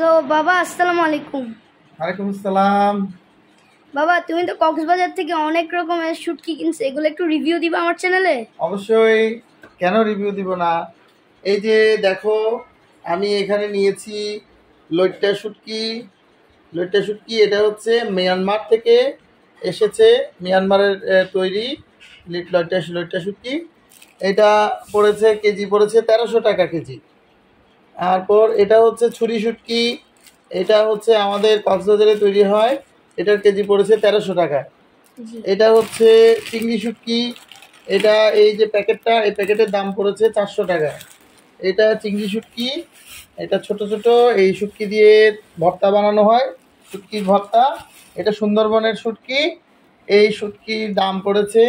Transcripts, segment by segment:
তো বাবা আসসালামু আলাইকুম। ওয়ালাইকুম আসসালাম। বাবা তুমি তো কক্সবাজার থেকে অনেক রকমের শুটকি কিনছো, এগুলো একটু রিভিউ দিবা আমার চ্যানেলে? অবশ্যই, কেন রিভিউ দিব না। এই যে দেখো, আমি এখানে নিয়েছি লইট্টা শুটকি। লইট্টা শুটকি এটা হচ্ছে মিয়ানমার থেকে এসেছে, মিয়ানমারের তৈরি লইট্টা শুটকি। এটা পড়েছে, কেজি পড়েছে 1300 টাকা কেজি। তারপর এটা হচ্ছে ছুরি শুটকি, এটা হচ্ছে আমাদের কক্সবাজারে তৈরি হয়, এটার কেজি পড়েছে 1300 টাকা। এটা হচ্ছে চিংড়ি শুটকি, এটা এই যে প্যাকেটটা, এই প্যাকেটের দাম পড়েছে 400 টাকা। এটা চিংড়ি শুটকি, এটা ছোট ছোট এই শুটকি দিয়ে ভর্তা বানানো হয়, শুটকির ভর্তা। এটা সুন্দরবনের শুটকি, এই শুটকির দাম পড়েছে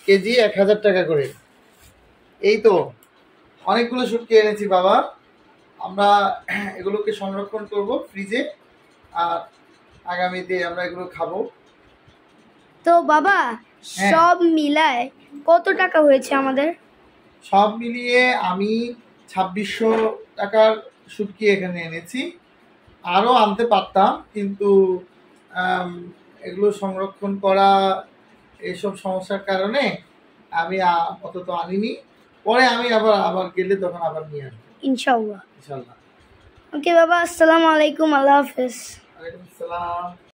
কেজি 1000 টাকা করে। এই তো অনেকগুলো শুটকি এনেছি বাবা, আমরা এগুলোকে সংরক্ষণ করব ফ্রিজে, আর আগামীতে আমরা এগুলো খাবো। তো বাবা হ্যাঁ, সব মিলায় কত টাকা হয়েছে আমাদের? সব মিলিয়ে আমি 2600 টাকার শুটকি এখানে এনেছি। আরও আনতে পারতাম, কিন্তু এগুলো সংরক্ষণ করা এইসব সমস্যার কারণে আমি আপাতত আনিনি। পরে আমি আবার আবার গেলে তখন আবার নিয়ে আসবো ইনশাআল্লাহ। ইনশাল্লাহ। ওকে বাবা, আসসালামু আলাইকুম, আল্লাহ হাফেজ। ওয়ালাইকুম আসসালাম।